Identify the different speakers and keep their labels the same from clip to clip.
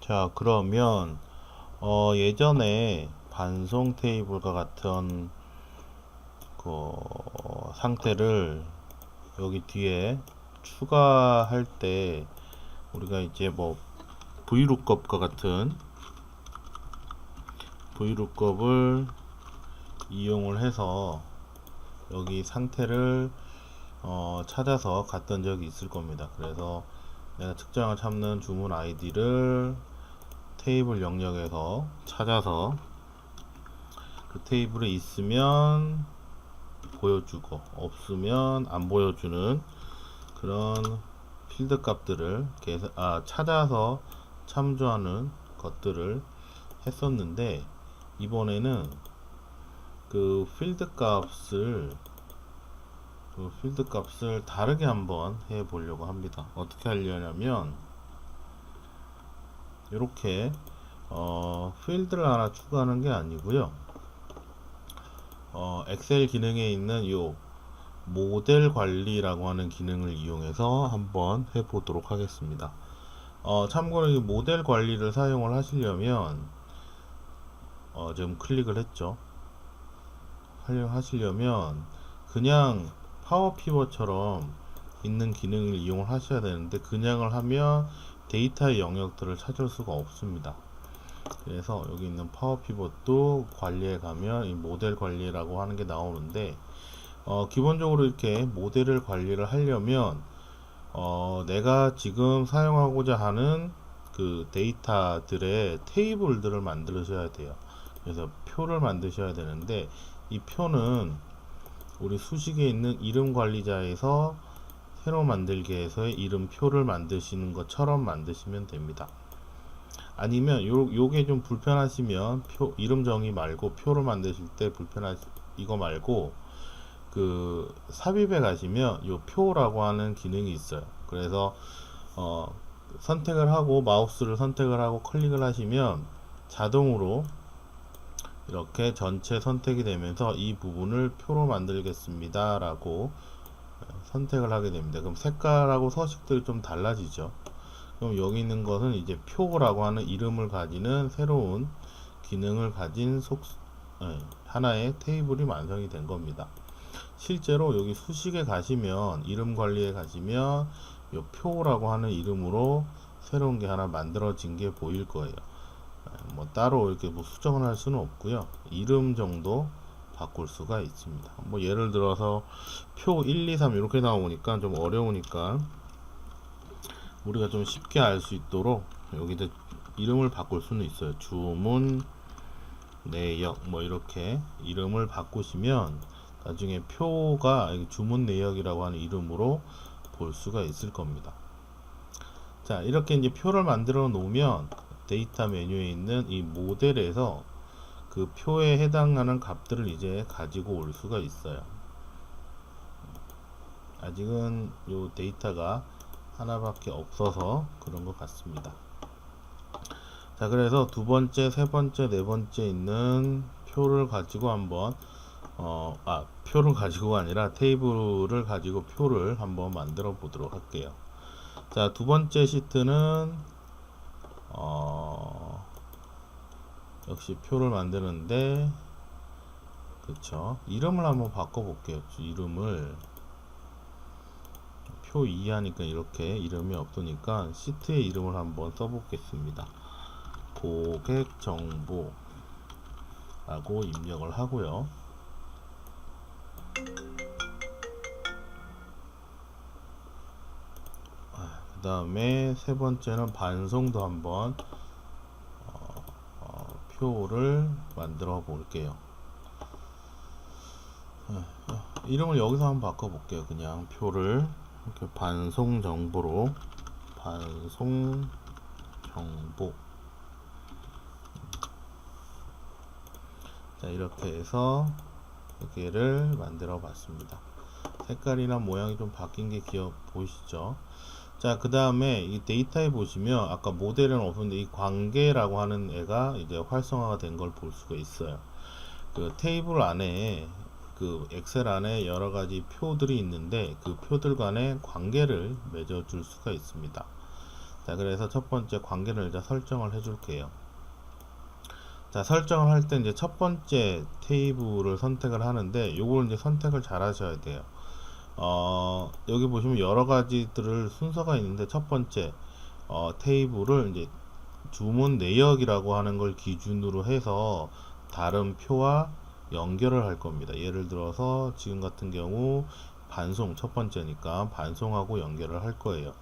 Speaker 1: 자, 그러면 예전에 반송 테이블과 같은 그 상태를 여기 뒤에 추가할 때 우리가 이제 뭐 VLOOKUP과 같은 VLOOKUP을 이용을 해서 여기 상태를 찾아서 갔던 적이 있을 겁니다. 그래서 내가 측정을 찾는 주문 아이디를 테이블 영역에서 찾아서 그 테이블에 있으면 보여주고 없으면 안 보여주는 그런 필드 값들을 찾아서 참조하는 것들을 했었는데, 이번에는 그 필드 값을 다르게 한번 해 보려고 합니다. 어떻게 하려냐면 이렇게 필드를 하나 추가하는 게 아니고요. 엑셀 기능에 있는 요 모델 관리라고 하는 기능을 이용해서 한번 해 보도록 하겠습니다. 참고로 이 모델 관리를 사용을 하시려면 지금 클릭을 했죠. 하시려면 그냥 파워 피벗처럼 있는 기능을 이용을 하셔야 되는데, 그냥을 하면 데이터의 영역들을 찾을 수가 없습니다. 그래서 여기 있는 파워 피벗도 관리에 가면 이 모델 관리라고 하는 게 나오는데, 기본적으로 이렇게 모델을 관리를 하려면 내가 지금 사용하고자 하는 그 데이터들의 테이블들을 만드셔야 돼요. 그래서 표를 만드셔야 되는데, 이 표는 우리 수식에 있는 이름 관리자에서 새로 만들기에서의 이름표를 만드시는 것처럼 만드시면 됩니다. 아니면 요게 좀 불편하시면 이름 정의 말고 표를 만드실 때 이거 말고 그 삽입에 가시면 요 표라고 하는 기능이 있어요. 그래서 선택을 하고 마우스를 선택을 하고 클릭을 하시면 자동으로 이렇게 전체 선택이 되면서 이 부분을 표로 만들겠습니다 라고 선택을 하게 됩니다. 그럼 색깔하고 서식들이 좀 달라지죠. 그럼 여기 있는 것은 이제 표라고 하는 이름을 가지는 새로운 기능을 가진 하나의 테이블이 완성이 된 겁니다. 실제로 여기 수식에 가시면, 이름 관리에 가시면 이 표라고 하는 이름으로 새로운 게 하나 만들어진 게 보일 거예요. 뭐 따로 이렇게 뭐 수정을 할 수는 없고요. 이름 정도 바꿀 수가 있습니다. 뭐 예를 들어서 표 1, 2, 3 이렇게 나오니까 좀 어려우니까 우리가 좀 쉽게 알 수 있도록 여기다 이름을 바꿀 수는 있어요. 주문 내역 뭐 이렇게 이름을 바꾸시면 나중에 표가 주문 내역이라고 하는 이름으로 볼 수가 있을 겁니다. 자, 이렇게 이제 표를 만들어 놓으면 데이터 메뉴에 있는 이 모델에서 그 표에 해당하는 값들을 이제 가지고 올 수가 있어요. 아직은 요 데이터가 하나밖에 없어서 그런 것 같습니다. 자, 그래서 두 번째, 세 번째, 네 번째 있는 표를 가지고 한번 표를 가지고가 아니라 테이블을 가지고 표를 한번 만들어 보도록 할게요. 자, 두 번째 시트는 역시 표를 만드는데, 그쵸, 이름을 한번 바꿔 볼게요. 이름을 표 2 하니까 이렇게 이름이 없으니까 시트의 이름을 한번 써보겠습니다. 고객 정보 라고 입력을 하고요. 그 다음에 세 번째는 반송도 한번 표를 만들어 볼게요. 이름을 여기서 한번 바꿔 볼게요. 그냥 표를 이렇게 반송 정보로, 반송 정보. 자, 이렇게 해서 여기를 만들어 봤습니다. 색깔이나 모양이 좀 바뀐 게 보이시죠? 자, 그 다음에 이 데이터에 보시면 아까 모델은 없었는데 이 관계라고 하는 애가 이제 활성화가 된 걸 볼 수가 있어요. 그 테이블 안에, 그 엑셀 안에 여러 가지 표들이 있는데 그 표들 간의 관계를 맺어 줄 수가 있습니다. 자, 그래서 첫 번째 관계를 이제 설정을 해 줄게요. 자, 설정을 할 때 이제 첫 번째 테이블을 선택을 하는데 요걸 이제 선택을 잘 하셔야 돼요. 여기 보시면 여러 가지들을 순서가 있는데 첫 번째 테이블을 이제 주문 내역이라고 하는 걸 기준으로 해서 다른 표와 연결을 할 겁니다. 예를 들어서 지금 같은 경우 반송 첫 번째니까 반송하고 연결을 할 거예요.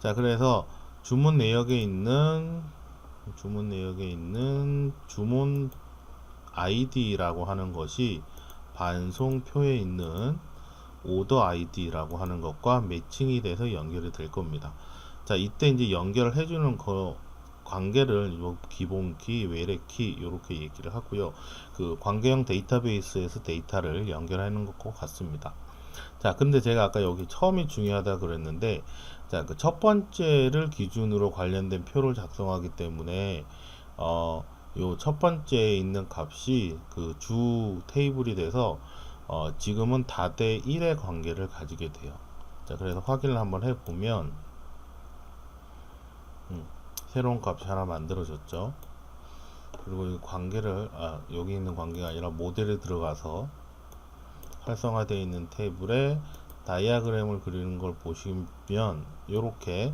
Speaker 1: 자, 그래서 주문 내역에 있는 주문 아이디라고 하는 것이 반송표에 있는 오더 아이디라고 하는 것과 매칭이 돼서 연결이 될 겁니다. 자, 이때 이제 연결을 해주는 관계를 기본키, 외래키 이렇게 얘기를 하고요. 그 관계형 데이터베이스에서 데이터를 연결하는 것과 같습니다. 자, 근데 제가 아까 여기 처음이 중요하다 그랬는데, 자, 그 첫 번째를 기준으로 관련된 표를 작성하기 때문에 요 첫 번째에 있는 값이 그 주 테이블이 돼서 지금은 다대 1의 관계를 가지게 돼요. 자, 그래서 확인을 한번 해보면 새로운 값이 하나 만들어졌죠. 그리고 이 관계를 여기 있는 관계가 아니라 모델에 들어가서 활성화되어 있는 테이블에 다이아그램을 그리는 걸 보시면 이렇게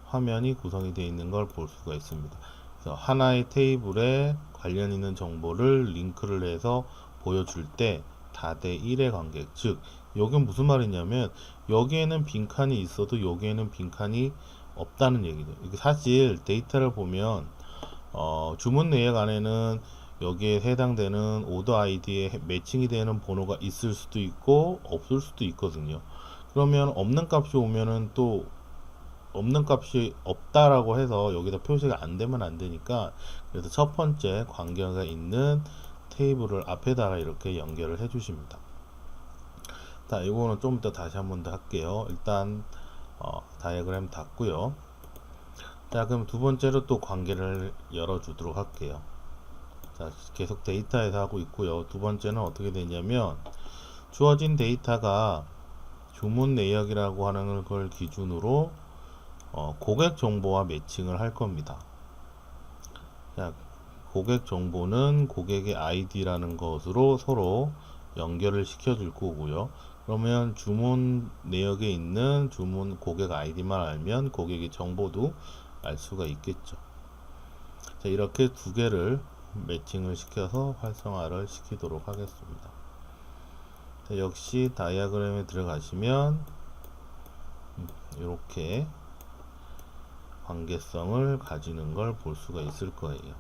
Speaker 1: 화면이 구성이 되어 있는 걸 볼 수가 있습니다. 그래서 하나의 테이블에 관련 있는 정보를 링크를 해서 보여줄 때 다대 1의 관계, 즉 여기는 무슨 말이냐면 여기에는 빈칸이 있어도 여기에는 빈칸이 없다는 얘기죠. 이게 사실 데이터를 보면 주문 내역 안에는 여기에 해당되는 오더 아이디에 매칭이 되는 번호가 있을 수도 있고 없을 수도 있거든요. 그러면 없는 값이 오면은 또 없는 값이 없다라고 해서 여기다 표시가 안 되면 안 되니까, 그래서 첫 번째 관계가 있는 테이블을 앞에다가 이렇게 연결을 해 주십니다. 자, 이거는 좀 이따 다시 한번 더 할게요. 일단 다이어그램 닫고요. 자, 그럼 두 번째로 또 관계를 열어 주도록 할게요. 자, 계속 데이터에서 하고 있고요. 두 번째는 어떻게 되냐면 주어진 데이터가 주문 내역이라고 하는 걸 기준으로 고객 정보와 매칭을 할 겁니다. 자, 고객 정보는 고객의 아이디라는 것으로 서로 연결을 시켜 줄 거고요. 그러면 주문 내역에 있는 주문 고객 아이디만 알면 고객의 정보도 알 수가 있겠죠. 자, 이렇게 두 개를 매칭을 시켜서 활성화를 시키도록 하겠습니다. 자, 역시 다이아그램에 들어가시면 이렇게 관계성을 가지는 걸 볼 수가 있을 거예요.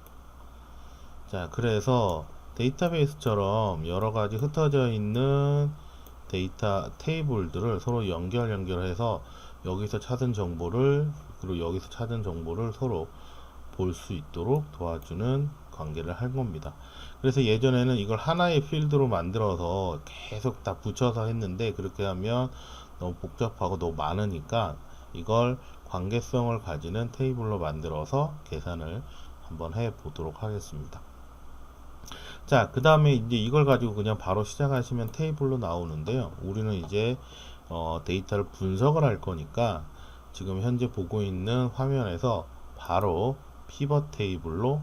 Speaker 1: 자, 그래서 데이터베이스처럼 여러 가지 흩어져 있는 데이터 테이블들을 서로 연결해서 여기서 찾은 정보를 그리고 여기서 찾은 정보를 서로 볼 수 있도록 도와주는 관계를 할 겁니다. 그래서 예전에는 이걸 하나의 필드로 만들어서 계속 다 붙여서 했는데, 그렇게 하면 너무 복잡하고 너무 많으니까 이걸 관계성을 가지는 테이블로 만들어서 계산을 한번 해 보도록 하겠습니다. 자, 그 다음에 이제 이걸 가지고 그냥 바로 시작하시면 테이블로 나오는데요. 우리는 이제 데이터를 분석을 할 거니까 지금 현재 보고 있는 화면에서 바로 피벗 테이블로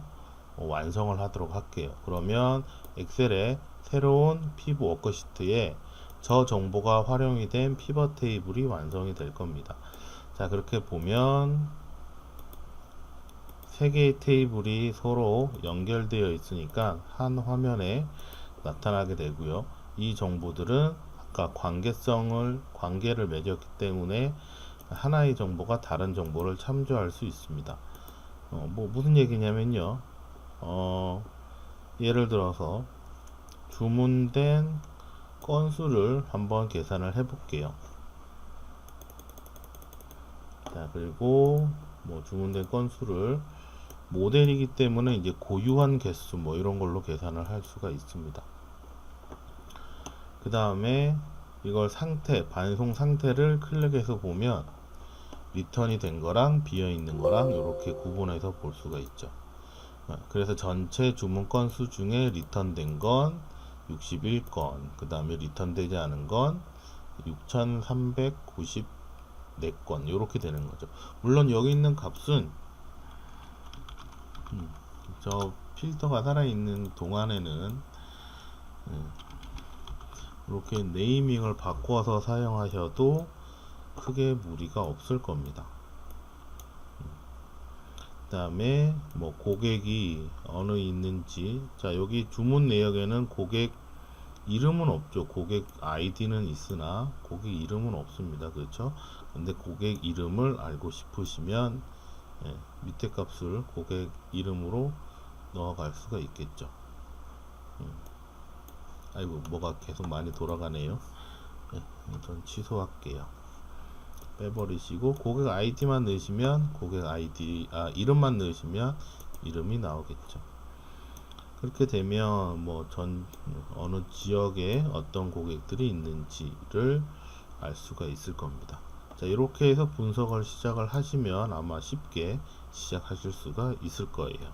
Speaker 1: 완성을 하도록 할게요. 그러면 엑셀에 새로운 피벗 워크시트에 저 정보가 활용이 된 피벗 테이블이 완성이 될 겁니다. 자, 그렇게 보면 세 개의 테이블이 서로 연결되어 있으니까 한 화면에 나타나게 되고요. 이 정보들은 아까 관계를 맺었기 때문에 하나의 정보가 다른 정보를 참조할 수 있습니다. 무슨 얘기냐면요. 예를 들어서 주문된 건수를 한번 계산을 해 볼게요. 자, 그리고 주문된 건수를 모델이기 때문에 이제 고유한 개수 이런 걸로 계산을 할 수가 있습니다. 그 다음에 이걸 반송 상태를 클릭해서 보면 리턴이 된 거랑 비어 있는 거랑 이렇게 구분해서 볼 수가 있죠. 그래서 전체 주문 건수 중에 리턴된 건 61건, 그 다음에 리턴되지 않은 건 6390 4건 이렇게 되는 거죠. 물론 여기 있는 값은 저 필터가 살아있는 동안에는 이렇게 네이밍을 바꿔서 사용하셔도 크게 무리가 없을 겁니다. 그 다음에 뭐 고객이 어느 있는지, 자 여기 주문 내역에는 고객 이름은 없죠. 고객 아이디는 있으나 고객 이름은 없습니다. 그렇죠? 근데 고객 이름을 알고 싶으시면 밑에 값을 고객 이름으로 넣어갈 수가 있겠죠. 아이고 뭐가 계속 많이 돌아가네요. 전 취소할게요. 빼버리시고 고객 아이디만 넣으시면 고객 아이디 이름만 넣으시면 이름이 나오겠죠. 그렇게 되면 뭐 어느 지역에 어떤 고객들이 있는지를 알 수가 있을 겁니다. 자, 이렇게 해서 분석을 시작을 하시면 아마 쉽게 시작하실 수가 있을 거예요.